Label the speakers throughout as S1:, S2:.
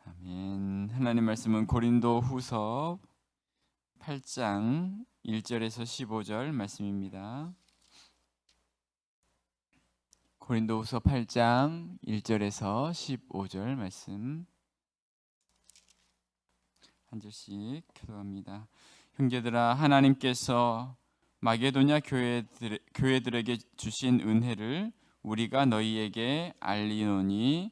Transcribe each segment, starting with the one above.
S1: 아멘. 하나님 말씀은 고린도후서 8장 1절에서 15절 말씀입니다. 고린도후서 8장 1절에서 15절 말씀 한 절씩 교도합니다. 형제들아, 하나님께서 마게도냐 교회들에게 주신 은혜를 우리가 너희에게 알리노니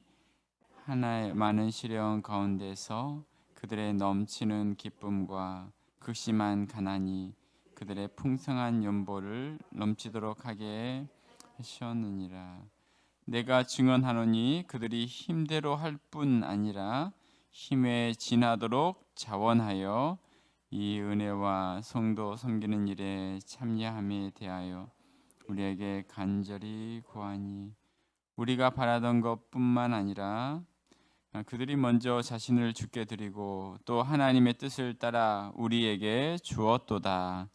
S1: 하나의 많은 시련 가운데서 그들의 넘치는 기쁨과 극심한 가난이 그들의 풍성한 연보를 넘치도록 하게 하셨느니라. 내가 증언하노니 그들이 힘대로 할 뿐 아니라 힘에 지나도록 자원하여 이 은혜와 성도 섬기는 일에 참여함에 대하여 우리에게 간절히 구하니, 우리가 바라던 것뿐만 아니라 그들이 먼저 자신을 주께 드리고 또 하나님의 뜻을 따라 우리에게 주었도다.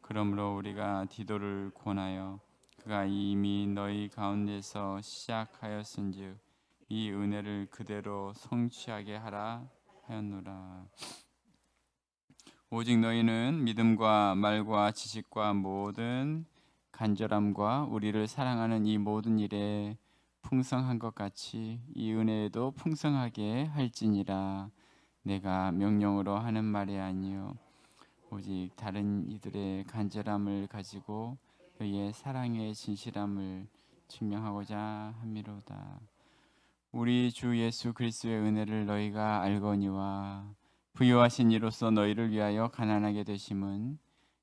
S1: 그러므로 우리가 디도를 권하여 그가 이미 너희 가운데서 시작하였은즉 이 은혜를 그대로 성취하게 하라 하였노라. 오직 너희는 믿음과 말과 지식과 모든 간절함과 우리를 사랑하는 이 모든 일에 풍성한 것 같이 이 은혜에도 풍성하게 할지니라. 내가 명령으로 하는 말이 아니요 오직 다른 이들의 간절함을 가지고 너희의 사랑의 진실함을 증명하고자 함이로다. 우리 주 예수 그리스도의 은혜를 너희가 알거니와 부요하신 이로써 너희를 위하여 가난하게 되심은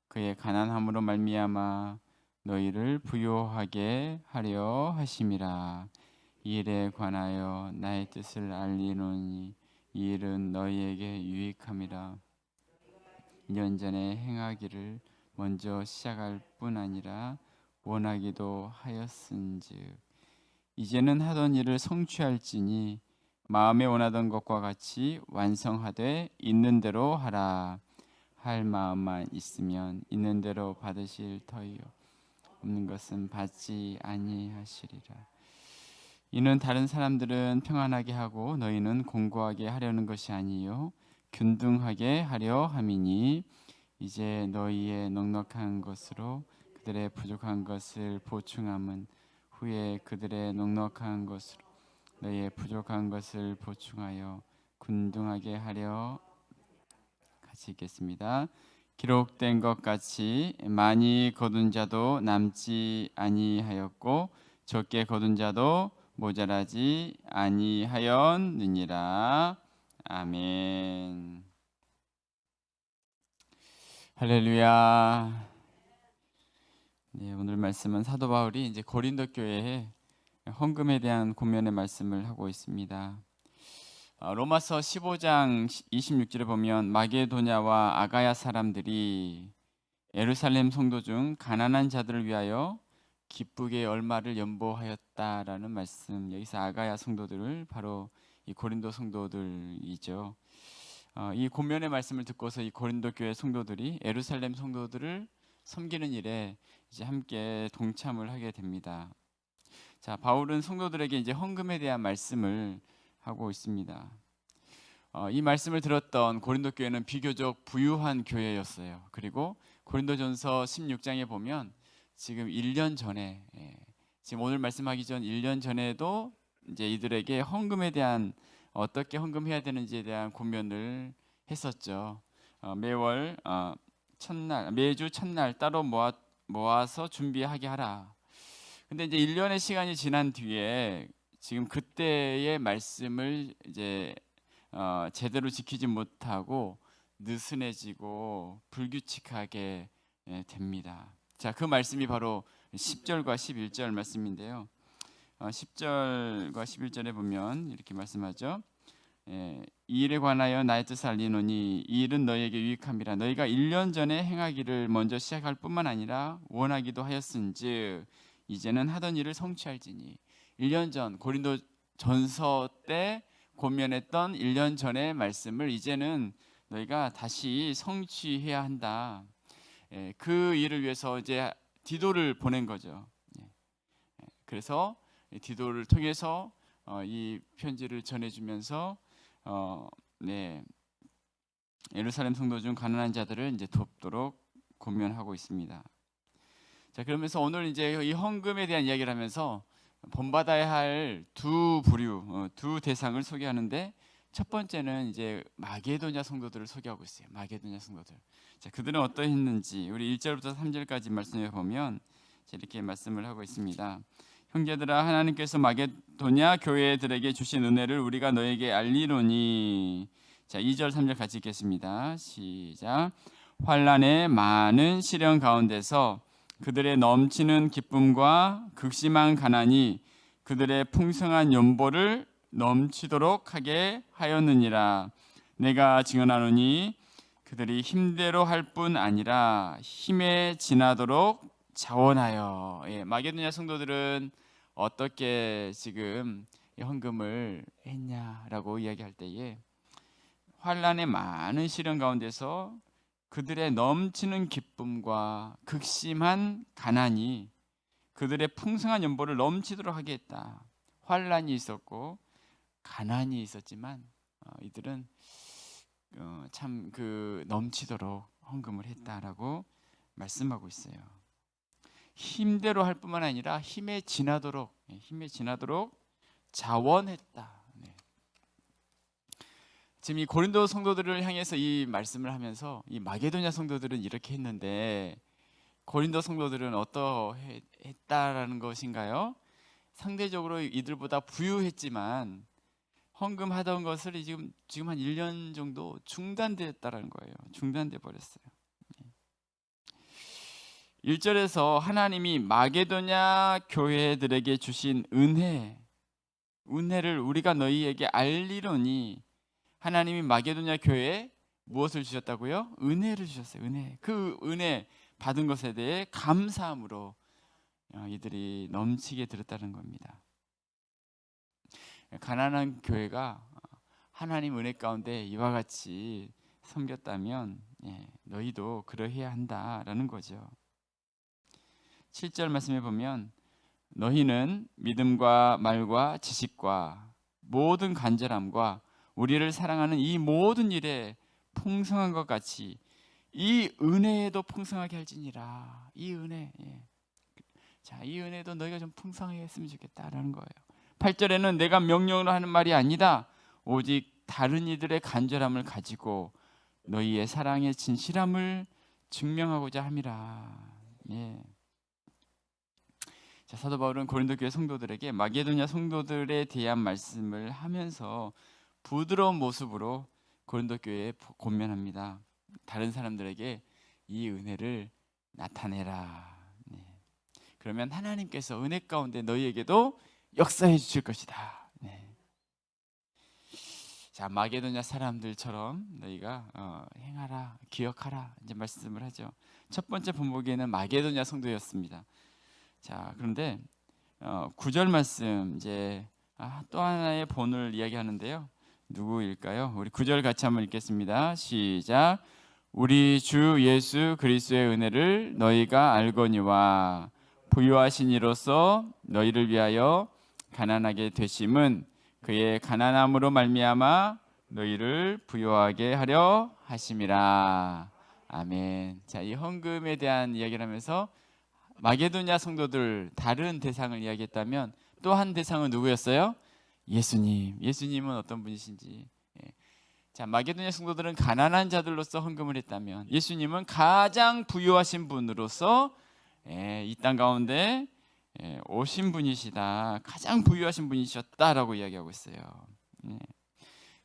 S1: 그의 가난함으로 말미암아 너희를 부요하게 하려 하심이라. 이 일에 관하여 나의 뜻을 알리노니 이 일은 너희에게 유익함이라. 2년 전에 행하기를 먼저 시작할 뿐 아니라 원하기도 하였은즉 이제는 하던 일을 성취할지니 마음에 원하던 것과 같이 완성하되 있는 대로 하라. 할 마음만 있으면 있는 대로 받으실 터이요 없는 것은 받지 아니하시리라. 이는 다른 사람들은 평안하게 하고 너희는 공고하게 하려는 것이 아니요 균등하게 하려 함이니 이제 너희의 넉넉한 것으로 그들의 부족한 것을 보충함은 후에 그들의 넉넉한 것으로 너희의 부족한 것을 보충하여 균등하게 하려. 같이 읽겠습니다. 기록된 것 같이 많이 거둔 자도 남지 아니하였고 적게 거둔 자도 모자라지 아니하였느니라. 아멘. 할렐루야. 네, 오늘 말씀은 사도 바울이 이제 고린도 교회에 헌금에 대한 권면의 말씀을 하고 있습니다. 로마서 15장 26절에 보면 마게도냐와 아가야 사람들이 예루살렘 성도 중 가난한 자들을 위하여 기쁘게 얼마를 연보하였다라는 말씀. 여기서 아가야 성도들을 바로 이 고린도 성도들이죠. 이 권면의 말씀을 듣고서 이 고린도 교회 성도들이 예루살렘 성도들을 섬기는 일에 이제 함께 동참을 하게 됩니다. 자, 바울은 성도들에게 이제 헌금에 대한 말씀을 하고 있습니다. 이 말씀을 들었던 고린도 교회는 비교적 부유한 교회였어요. 그리고 고린도전서 16장에 보면 지금 1년 전에 지금 오늘 말씀하기 전 1년 전에도 이제 이들에게 헌금에 대한 어떻게 헌금해야 되는지에 대한 권면을 했었죠. 매월 첫날 매주 첫날 따로 모아서 준비하게 하라. 근데 이제 1년의 시간이 지난 뒤에 지금 그때의 말씀을 이제 제대로 지키지 못하고 느슨해지고 불규칙하게 됩니다. 자, 그 말씀이 바로 10절과 11절 말씀인데요. 10절과 11절에 보면 이렇게 말씀하죠. 이 일에 관하여 나의 뜻을 알리노니 이 일은 너희에게 유익함이라. 너희가 1년 전에 행하기를 먼저 시작할 뿐만 아니라 원하기도 하였은즉 이제는 하던 일을 성취할지니. 1년 전 고린도 전서 때 권면했던 1년 전의 말씀을 이제는 너희가 다시 성취해야 한다. 그 일을 위해서 이제 디도를 보낸 거죠. 그래서 디도를 통해서 이 편지를 전해주면서 네, 예루살렘 성도 중 가난한 자들을 이제 돕도록 권면하고 있습니다. 자, 그러면서 오늘 이제 이 헌금에 대한 이야기를 하면서 본받아야 할 두 부류, 두 대상을 소개하는데, 첫 번째는 이제 마게도냐 성도들을 소개하고 있어요. 마게도냐 성도들. 자, 그들은 어떠했는지 우리 1절부터 3절까지 말씀해 보면 이렇게 말씀을 하고 있습니다. 형제들아, 하나님께서 마게도냐 교회들에게 주신 은혜를 우리가 너에게 알리노니. 자, 2절 3절 같이 읽겠습니다. 시작. 환난의 많은 시련 가운데서 그들의 넘치는 기쁨과 극심한 가난이 그들의 풍성한 연보를 넘치도록 하게 하였느니라. 내가 증언하노니 그들이 힘대로 할 뿐 아니라 힘에 지나도록 자원하여. 마게도냐 성도들은 어떻게 지금 헌금을 했냐라고 이야기할 때에, 환난의 많은 시련 가운데서 그들의 넘치는 기쁨과 극심한 가난이 그들의 풍성한 연보를 넘치도록 하게 했다. 환난이 있었고 가난이 있었지만 이들은 참 그 넘치도록 헌금을 했다라고 말씀하고 있어요. 힘대로 할 뿐만 아니라 힘에 지나도록 자원했다. 네. 지금 이 고린도 성도들을 향해서 이 말씀을 하면서 이 마게도냐 성도들은 이렇게 했는데 고린도 성도들은 어떠했다라는 것인가요? 상대적으로 이들보다 부유했지만 헌금하던 것을 지금 한 1년 정도 중단됐다라는 거예요. 중단돼 버렸어요. 1절에서 하나님이 마게도냐 교회들에게 주신 은혜를 우리가 너희에게 알리노니, 하나님이 마게도냐 교회에 무엇을 주셨다고요? 은혜를 주셨어요. 그 은혜 받은 것에 대해 감사함으로 이들이 넘치게 드렸다는 겁니다. 가난한 교회가 하나님 은혜 가운데 이와 같이 섬겼다면 너희도 그러해야 한다라는 거죠. 7절 말씀해 보면 너희는 믿음과 말과 지식과 모든 간절함과 우리를 사랑하는 이 모든 일에 풍성한 것 같이 이 은혜에도 풍성하게 할지니라. 이 은혜, 자, 이 은혜도 너희가 좀 풍성하게 했으면 좋겠다라는 거예요. 8절에는 내가 명령으로 하는 말이 아니다. 오직 다른 이들의 간절함을 가지고 너희의 사랑의 진실함을 증명하고자 함이라. 자, 사도 바울은 고린도 교회 성도들에게 마게도냐 성도들에 대한 말씀을 하면서 부드러운 모습으로 고린도 교회에 권면합니다. 다른 사람들에게 이 은혜를 나타내라. 그러면 하나님께서 은혜 가운데 너희에게도 역사해 주실 것이다. 자, 마게도냐 사람들처럼 너희가 행하라, 기억하라 이제 말씀을 하죠. 첫 번째 본보기에는 마게도냐 성도였습니다. 자, 그런데 9절 말씀 이제 또 하나의 본을 이야기하는데요. 누구일까요? 우리 9절 같이 한번 읽겠습니다. 시작. 우리 주 예수 그리스도의 은혜를 너희가 알거니와 부유하신 이로써 너희를 위하여 가난하게 되심은 그의 가난함으로 말미암아 너희를 부유하게 하려 하심이라. 아멘. 자, 이 헌금에 대한 이야기를 하면서 마게도냐 성도들 다른 대상을 이야기했다면 또 한 대상은 누구였어요? 예수님. 예수님은 어떤 분이신지. 자, 마게도냐 성도들은 가난한 자들로서 헌금을 했다면 예수님은 가장 부유하신 분으로서 이 땅 가운데 오신 분이시다. 가장 부유하신 분이셨다라고 이야기하고 있어요.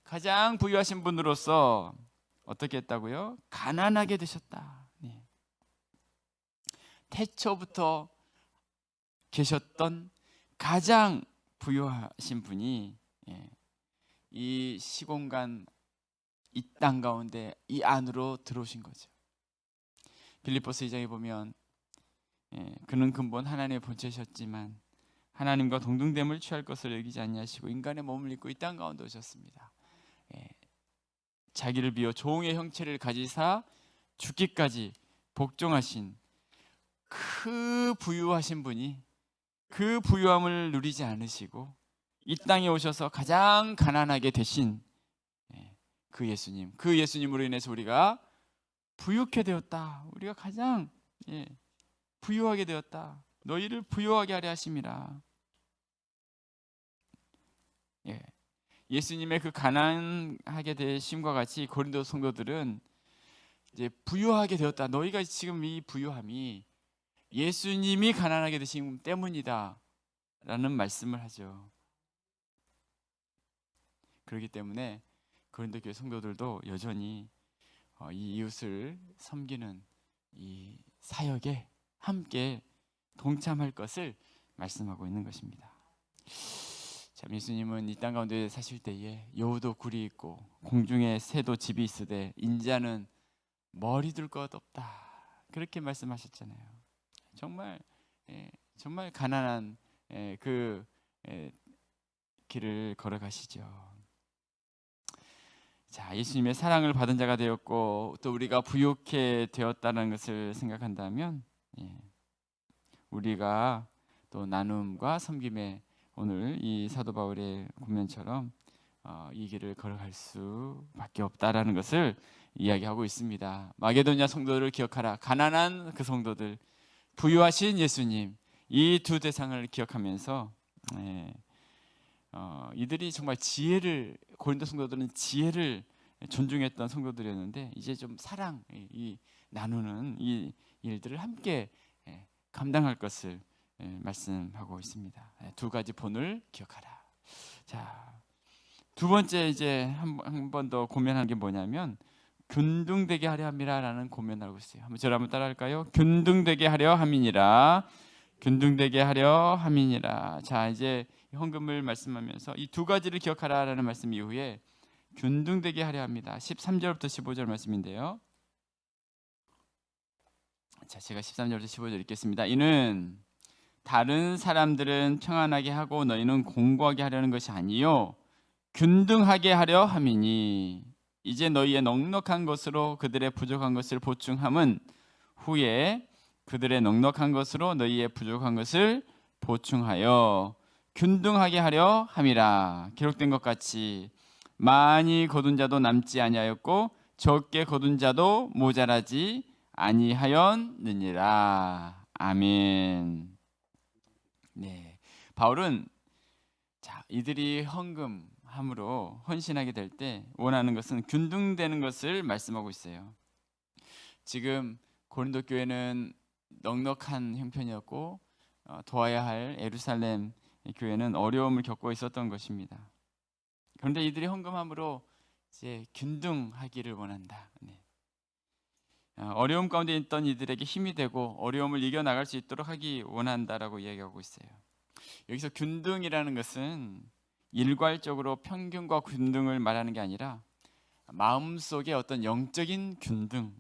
S1: 가장 부유하신 분으로서 어떻게 했다고요? 가난하게 되셨다. 태초부터 계셨던 가장 부유하신 분이 이 시공간 이 땅 가운데 이 안으로 들어오신 거죠. 빌립보서 2장에 보면 그는 근본 하나님의 본체셨지만 하나님과 동등됨을 취할 것을 여기지 아니하시고 인간의 몸을 입고 이 땅 가운데 오셨습니다. 자기를 비워 종의 형체를 가지사 죽기까지 복종하신 그 부유하신 분이 그 부유함을 누리지 않으시고 이 땅에 오셔서 가장 가난하게 되신 그 예수님, 그 예수님으로 인해서 우리가 부유케 되었다. 우리가 가장 부유하게 되었다. 너희를 부유하게 하려 하심이라. 예수님의 그 가난하게 되심과 같이 고린도 성도들은 이제 부유하게 되었다. 너희가 지금 이 부유함이 예수님이 가난하게 되심 때문이다 라는 말씀을 하죠. 그렇기 때문에 고린도 교회 성도들도 여전히 이 이웃을 섬기는 이 사역에 함께 동참할 것을 말씀하고 있는 것입니다. 참, 예수님은 이 땅 가운데 사실 때에 여우도 굴이 있고 공중에 새도 집이 있으되 인자는 머리 둘 것 없다, 그렇게 말씀하셨잖아요. 정말 정말 가난한 그 길을 걸어가시죠. 자, 예수님의 사랑을 받은 자가 되었고 또 우리가 부유케 되었다는 것을 생각한다면 우리가 또 나눔과 섬김에 오늘 이 사도 바울의 권면처럼 이 길을 걸어갈 수밖에 없다라는 것을 이야기하고 있습니다. 마게도냐 성도들을 기억하라. 가난한 그 성도들, 부유하신 예수님, 이 두 대상을 기억하면서 이들이 정말 지혜를, 고린도 성도들은 지혜를 존중했던 성도들이었는데 이제 좀 사랑, 이 나누는 이 일들을 함께 감당할 것을 말씀하고 있습니다. 두 가지 본을 기억하라. 자, 두 번째 이제 한 번 더 고면하는 게 뭐냐면 균등되게 하려 함이라라는 고면을 하고 있어요. 저를 한번 따라할까요? 균등되게 하려 함이니라. 균등되게 하려 함이니라. 자, 이제 헌금을 말씀하면서 이 두 가지를 기억하라라는 말씀 이후에 균등되게 하려 합니다. 13절부터 15절 말씀인데요. 자, 제가 13절부터 15절 읽겠습니다. 이는 다른 사람들은 평안하게 하고 너희는 공고하게 하려는 것이 아니요 균등하게 하려 함이니 이제 너희의 넉넉한 것으로 그들의 부족한 것을 보충함은 후에 그들의 넉넉한 것으로 너희의 부족한 것을 보충하여 균등하게 하려 함이라. 기록된 것 같이 많이 거둔 자도 남지 아니하였고 적게 거둔 자도 모자라지 아니하였느니라. 아멘. 네, 바울은 이들이 헌금함으로 헌신하게 될 때 원하는 것은 균등되는 것을 말씀하고 있어요. 지금 고린도 교회는 넉넉한 형편이었고 도와야 할 예루살렘 교회는 어려움을 겪고 있었던 것입니다. 그런데 이들이 헌금함으로 이제 균등하기를 원한다. 어려움 가운데 있던 이들에게 힘이 되고 어려움을 이겨나갈 수 있도록 하기 원한다라고 이야기하고 있어요. 여기서 균등이라는 것은 일괄적으로 평균과 균등을 말하는 게 아니라 마음속에 어떤 영적인 균등을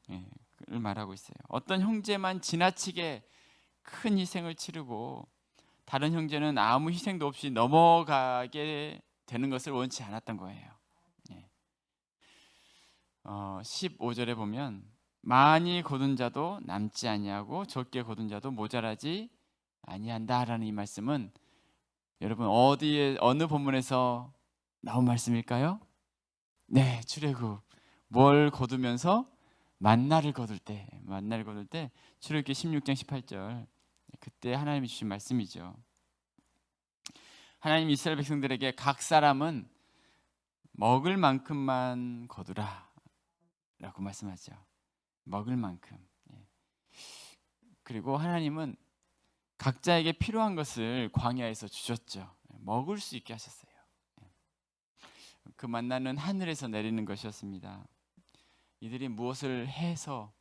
S1: 말하고 있어요. 어떤 형제만 지나치게 큰 희생을 치르고 다른 형제는 아무 희생도 없이 넘어가게 되는 것을 원치 않았던 거예요. 15절에 보면 많이 거둔 자도 남지 아니하고 적게 거둔 자도 모자라지 아니한다라는 이 말씀은 여러분 어느 본문에서 나온 말씀일까요? 네, 출애굽. 뭘 거두면서 만나를 거둘 때 출애굽기 16장 18절 그때 하나님이 주신 말씀이죠. 하나님 이스라엘 백성들에게 각 사람은 먹을 만큼만 거두라 라고 말씀하죠. 먹을 만큼. 그리고 하나님은 각자에게 필요한 것을 광야에서 주셨죠. 먹을 수 있게 하셨어요. 그 만나는 하늘에서 내리는 것이었습니다. 이들이 무엇을 해서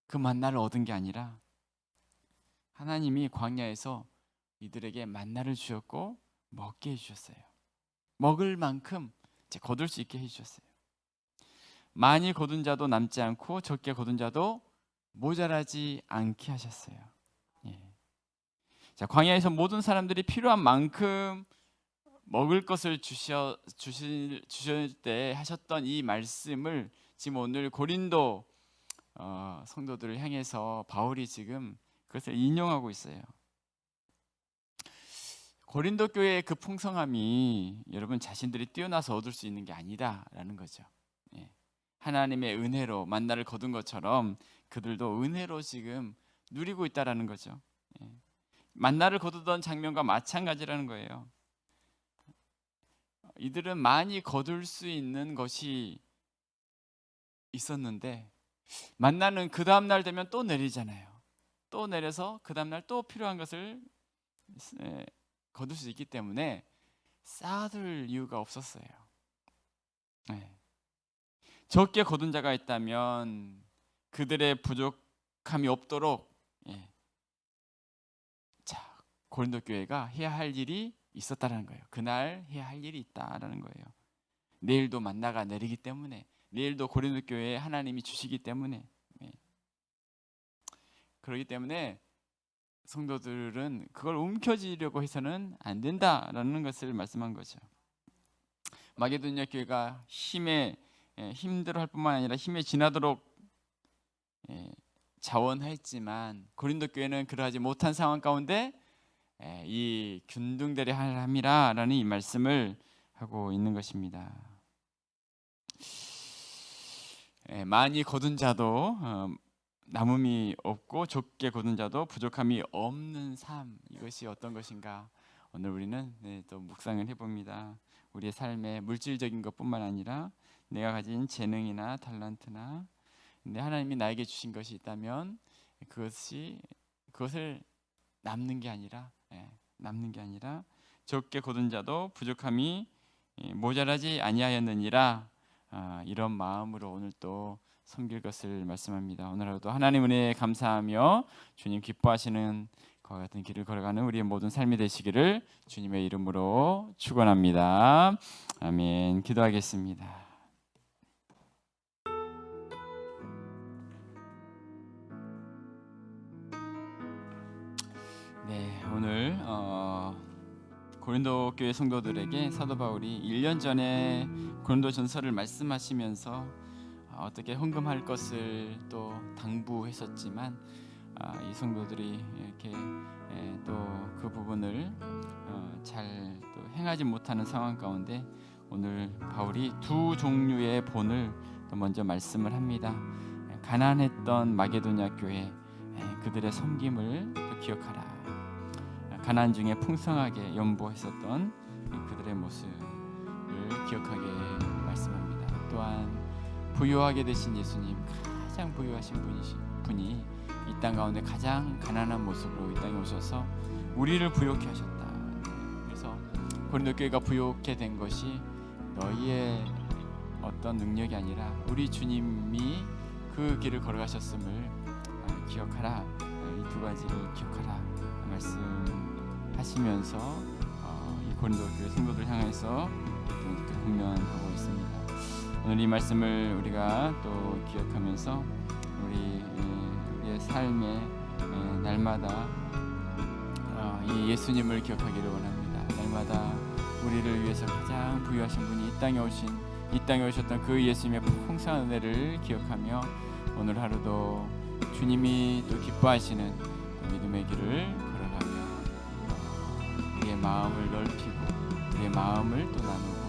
S1: 그 만나를 얻은 게 아니라 하나님이 광야에서 이들에게 만나를 주셨고 먹게 해주셨어요. 먹을 만큼 거둘 수 있게 해주셨어요. 많이 거둔 자도 남지 않고 적게 거둔 자도 모자라지 않게 하셨어요. 자, 광야에서 모든 사람들이 필요한 만큼 먹을 것을 주실 때 하셨던 이 말씀을 지금 오늘 고린도 성도들을 향해서 바울이 지금 그것을 인용하고 있어요. 고린도 교회의 그 풍성함이 여러분 자신들이 뛰어나서 얻을 수 있는 게 아니다라는 거죠. 하나님의 은혜로 만나를 거둔 것처럼 그들도 은혜로 지금 누리고 있다라는 거죠. 만나를 거두던 장면과 마찬가지라는 거예요. 이들은 많이 거둘 수 있는 것이 있었는데 만나는 그 다음 날 되면 또 내리잖아요. 또 내려서 그 다음 날 또 필요한 것을 거둘 수 있기 때문에 쌓아둘 이유가 없었어요. 적게 거둔 자가 있다면 그들의 부족함이 없도록 고린도 교회가 해야 할 일이 있었다는 거예요. 그날 해야 할 일이 있다라는 거예요. 내일도 만나가 내리기 때문에, 내일도 고린도 교회에 하나님이 주시기 때문에, 그렇기 때문에 성도들은 그걸 움켜쥐려고 해서는 안 된다라는 것을 말씀한 거죠. 마게도냐 교회가 힘들어할 뿐만 아니라 힘에 지나도록 자원했지만 고린도 교회는 그러하지 못한 상황 가운데 이 균등대리 하람이라라는 이 말씀을 하고 있는 것입니다. 많이 거둔 자도 남음이 없고 적게 거둔 자도 부족함이 없는 삶, 이것이 어떤 것인가 오늘 우리는 또 묵상을 해봅니다. 우리의 삶에 물질적인 것뿐만 아니라 내가 가진 재능이나 탤런트나 하나님이 나에게 주신 것이 있다면 그것을 남는 게 아니라 적게 거둔 자도 부족함이 모자라지 아니하였느니라, 이런 마음으로 오늘 또 섬길 것을 말씀합니다. 오늘 하루도 하나님 은혜에 감사하며 주님 기뻐하시는 그와 같은 길을 걸어가는 우리의 모든 삶이 되시기를 주님의 이름으로 축원합니다. 아멘. 기도하겠습니다. 오늘 고린도 교회 성도들에게 사도 바울이 1년 전에 고린도 전서를 말씀하시면서 어떻게 헌금할 것을 또 당부했었지만 이 성도들이 이렇게 또 그 부분을 잘 또 행하지 못하는 상황 가운데 오늘 바울이 두 종류의 본을 또 먼저 말씀을 합니다. 가난했던 마게도냐 교회, 그들의 섬김을 또 기억하라. 가난 중에 풍성하게 연보했었던 그들의 모습을 기억하게 말씀합니다. 또한 부유하게 되신 예수님, 가장 부유하신 분이 이 땅 가운데 가장 가난한 모습으로 이 땅에 오셔서 우리를 부욕케 하셨다. 그래서 고린도 교회가 부욕케 된 것이 너희의 어떤 능력이 아니라 우리 주님이 그 길을 걸어가셨음을 기억하라. 이 두 가지를 기억하라 말씀하시면서 이 고린도 교회 성도들 향해서 이렇게 공면하고 있습니다. 오늘 이 말씀을 우리가 또 기억하면서 우리의 삶에 날마다 이 예수님을 기억하기를 원합니다. 날마다 우리를 위해서 가장 부유하신 분이 이 땅에 오셨던 그 예수님의 풍성한 은혜를 기억하며 오늘 하루도 주님이 또 기뻐하시는 믿음의 길을 걸어가며 우리의 마음을 넓히고 우리의 마음을 또 나누고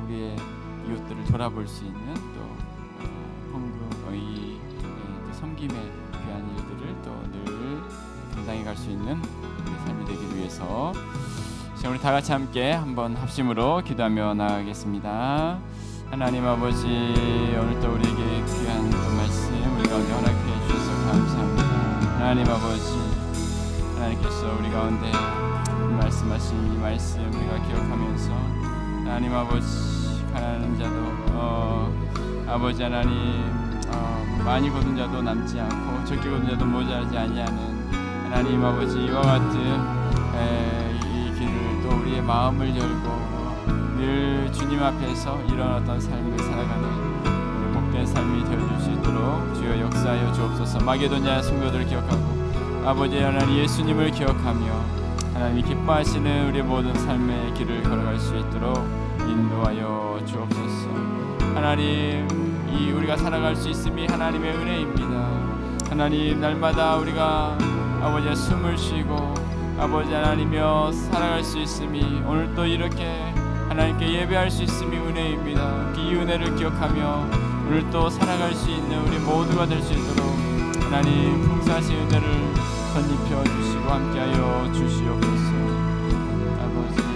S1: 우리의 이웃들을 돌아볼 수 있는 또 헌금의 또 섬김의 귀한 일들을 또 늘 감당해 갈 수 있는 우리의 삶이 되기 위해서 지금 우리 다 같이 함께 한번 합심으로 기도하며 나아가겠습니다. 하나님 아버지, 오늘도 우리에게 귀한 그 말씀 우리 가운데 허락해 주셔서 감사합니다. 하나님 아버지, 하나님께서 우리 가운데 말씀하신 이 말씀 우리가 기억하면서 하나님 아버지, 가난한 자도 아버지 하나님 많이 거둔 자도 남지 않고 적게 거둔 자도 모자라지 아니하는 하나님 아버지, 이와 같은 이 길을 또 우리의 마음을 열고 늘 주님 앞에서 이런 어떤 삶을 살아가는 우리 복된 삶이 되어줄 수 있도록 주여 역사하여 주옵소서. 마게도냐 성도들을 기억하고 아버지 하나님 예수님을 기억하며 하나님이 기뻐하시는 우리의 모든 삶의 길을 걸어갈 수 있도록 인도하여 주옵소서. 하나님, 이 우리가 살아갈 수 있음이 하나님의 은혜입니다. 하나님, 날마다 우리가 아버지의 숨을 쉬고 아버지 하나님이여 살아갈 수 있음이 오늘 또 이렇게 하나님께 예배할 수 있음이 은혜입니다. 그 은혜를 기억하며 오늘 또 살아갈 수 있는 우리 모두가 될 수 있도록 하나님 풍성하신 은혜를 덧입혀 주시고 함께하여 주시옵소서. 아버지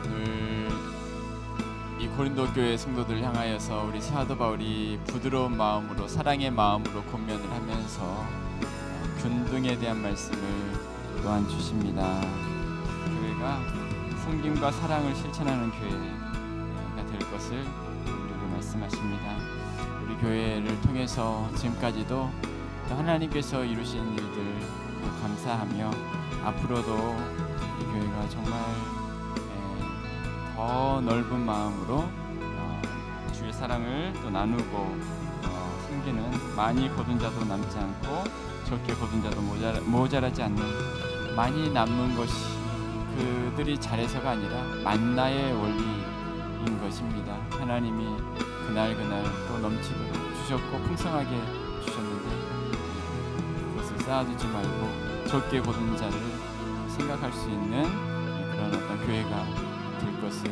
S1: 오늘 이 고린도 교회 성도들 향하여서 우리 사도 바울이 부드러운 마음으로 사랑의 마음으로 권면을 하면서 균등에 대한 말씀을 또한 주십니다. 교회가 섬김과 사랑을 실천하는 교회가 될 것을 우리에게 말씀하십니다. 우리 교회를 통해서 지금까지도 또 하나님께서 이루신 일들 감사하며 앞으로도 이 교회가 정말 더 넓은 마음으로 주의 사랑을 또 나누고 섬기는 많이 거둔 자도 남지 않고 적게 거둔 자도 모자라지 않는 많이 남는 것이 그들이 잘해서가 아니라 만나의 원리인 것입니다. 하나님이 그날 또 넘치도록 주셨고 풍성하게 주셨는데 그것을 쌓아두지 말고 적게 거둔 자를 생각할 수 있는 그런 어떤 교회가 될 것을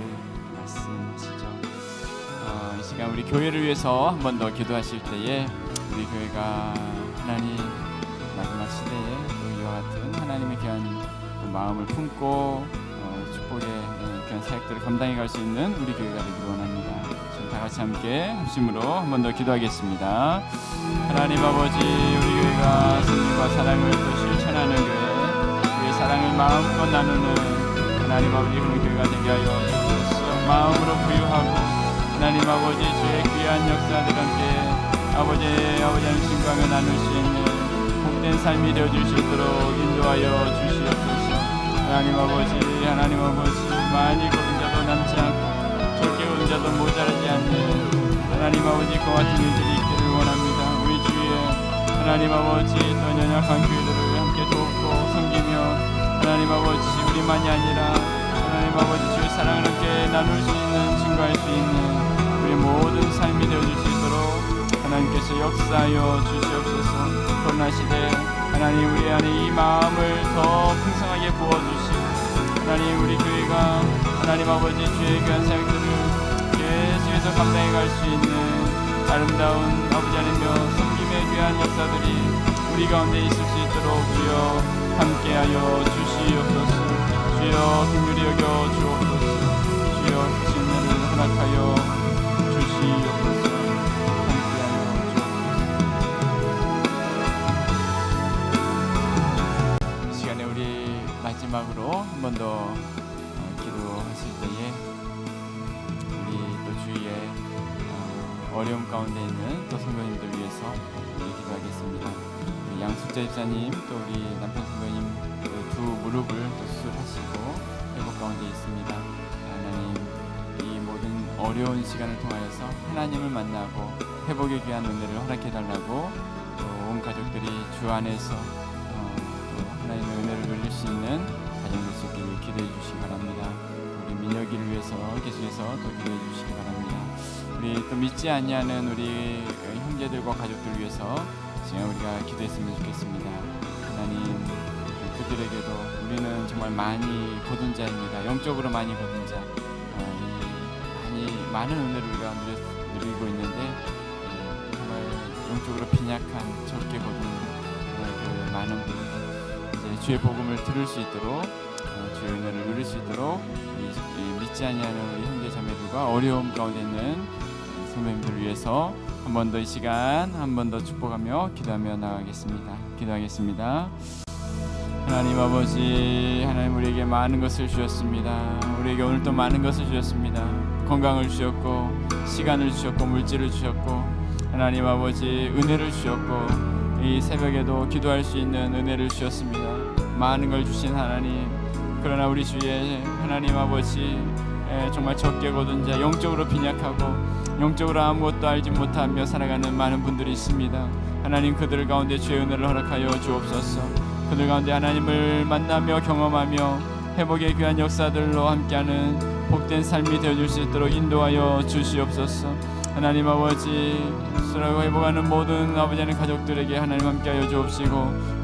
S1: 말씀하시죠. 이 시간 우리 교회를 위해서 한 번 더 기도하실 때에 우리 교회가 하나님 마지막 시대에 이와 같은 하나님의 귀한 마음을 품고 축복의 귀한 사역들을 감당해 갈 수 있는 우리 교회가 되기를 원합니다. 지금 다 같이 함께 합심으로 한 번 더 기도하겠습니다. 하나님 아버지, 우리 교회가 승리와 사랑을 또 실천하는 교회, 우리 사랑을 마음껏 나누는 하나님 아버지 그런 교회가 되게 하여 주옵소서. 마음으로 부유하고 하나님 아버지 주의 귀한 역사들 함께 아버지 하나님 신광을 나눌 수 있는 복된 삶이 되어줄 수 있도록 인도하여 주시옵소서. 하나님 아버지 많이 거둔 자도 남지 않고 적게 거둔 자도 모자라지 않는 하나님 아버지 그 같은 일들이 있기를 원합니다. 우리 주위에 하나님 아버지 또 연약한 교회들을 함께 돕고 섬기며 하나님 아버지 우리만이 아니라 하나님 아버지 주의 사랑을 함께 나눌 수 있는 증거할 수 있는 우리 모든 삶이 되어줄 수 있도록 하나님께서 역사하여 주시옵소서. 코로나 시대 하나님 우리 안에 이 마음을 더 풍성하게 부어주시고 하나님 우리 교회가 하나님 아버지 주의 귀한 사역들을 계속해서 감당해 갈 수 있는 아름다운 아버지 하나님여 섬김의 귀한 역사들이 우리 가운데 있을 수 있도록 주여 함께하여 주시옵소서. 주여 긍휼히 여겨 주옵소서. 주여 크신 은혜를 허락하여 주시옵소서. 마지막으로 한 번 더 기도하실 때에 우리 또 주위에 어려움 가운데 있는 또 성도님들 위해서 기도하겠습니다. 우리 양숙자 집사님 또 우리 남편 성도님 두 무릎을 또 수술하시고 회복 가운데 있습니다. 하나님 이 모든 어려운 시간을 통하여서 하나님을 만나고 회복에 귀한 은혜를 허락해달라고 또 온 가족들이 주 안에서 하나님의 은혜를 누릴 수 있는 가정 될 수 있기를 기도해 주시기 바랍니다. 우리 민혁이를 위해서 계속해서 또 기도해 주시기 바랍니다. 우리 또 믿지 아니하는 우리 형제들과 가족들 위해서 지금 우리가 기도했으면 좋겠습니다. 하나님 그들에게도 우리는 정말 많이 거둔 자입니다. 영적으로 많이 거둔 자, 많은 은혜를 우리가 누리고 있는데 정말 영적으로 빈약한 적게 거둔 그 많은 분들 주의 복음을 들을 수 있도록 주의 은혜를 누릴 수 있도록 믿지 아니하는 우리 형제 자매들과 어려움 가운데 있는 성도님들을 위해서 한 번 더 이 시간 한 번 더 축복하며 기도하며 나가겠습니다. 기도하겠습니다. 하나님 아버지, 하나님 우리에게 많은 것을 주셨습니다. 우리에게 오늘 또 많은 것을 주셨습니다. 건강을 주셨고 시간을 주셨고 물질을 주셨고 하나님 아버지 은혜를 주셨고 이 새벽에도 기도할 수 있는 은혜를 주셨습니다. 많은 걸 주신 하나님, 그러나 우리 주위에 하나님 아버지 정말 적게 거둔 자, 영적으로 빈약하고 영적으로 아무것도 알지 못하며 살아가는 많은 분들이 있습니다. 하나님 그들 가운데 주의 은혜를 허락하여 주옵소서. 그들 가운데 하나님을 만나며 경험하며 회복의 귀한 역사들로 함께하는 복된 삶이 되어줄 수 있도록 인도하여 주시옵소서. 하나님 아버지 쓰라고 회복하는 모든 아버지 하나님 가족들에게 하나님 함께하여 주옵시고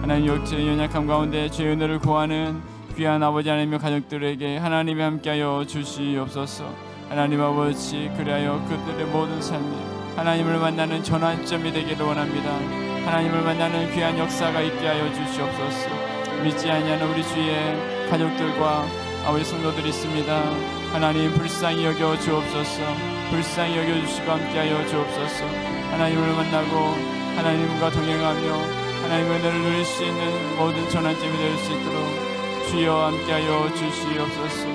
S1: 하나님 육체의 연약함 가운데 주의 은혜를 구하는 귀한 아버지 하나님의 가족들에게 하나님이 함께하여 주시옵소서. 하나님 아버지 그리하여 그들의 모든 삶이 하나님을 만나는 전환점이 되기를 원합니다. 하나님을 만나는 귀한 역사가 있게 하여 주시옵소서. 믿지 아니하는 우리 주의 가족들과 아버지 성도들이 있습니다. 하나님 불쌍히 여겨 주옵소서. 불쌍히 여겨 주시고 함께하여 주옵소서. 하나님을 만나고 하나님과 동행하며 하나님의 은혜를 누릴 수 있는 모든 전환점이 될 수 있도록 주여 함께하여 주시옵소서.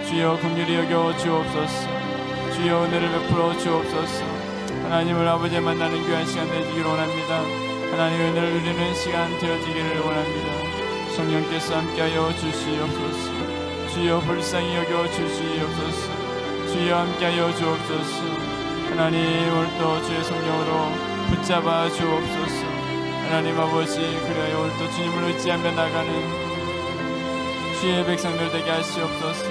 S1: 주여 긍휼히 여겨 주옵소서. 주여 은혜를 베풀어 주옵소서. 하나님을 아버지 만나는 귀한 시간 되기를 원합니다. 하나님의 은혜를 누리는 시간 되어지기를 원합니다. 성령께서 함께하여 주시옵소서. 주여 불쌍히 여겨 주시옵소서. 주여 함께하여 주옵소서. 하나님 오늘도 주의 성령으로 붙잡아 주옵소서. 하나님 아버지 그리하여 오늘도 주님을 의지하며 나가는 주의 백성들 되게 하시옵소서.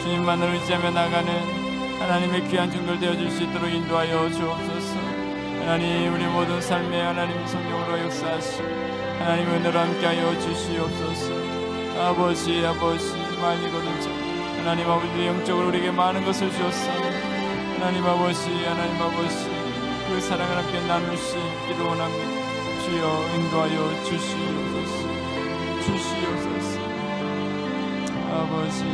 S1: 주님만을 의지하며 나가는 하나님의 귀한 종들 되어줄 수 있도록 인도하여 주옵소서. 하나님 우리 모든 삶에 하나님 성령으로 역사하시고 하나님의 은혜로 함께하여 주시옵소서. 아버지 많이 거둔 자 하나님 아버지 영적으로 우리에게 많은 것을 주었사 하나님 아버지 그 사랑을 함께 나눌 수 있기를 원합니다. 주여 인도하여 주시옵소서. 아버지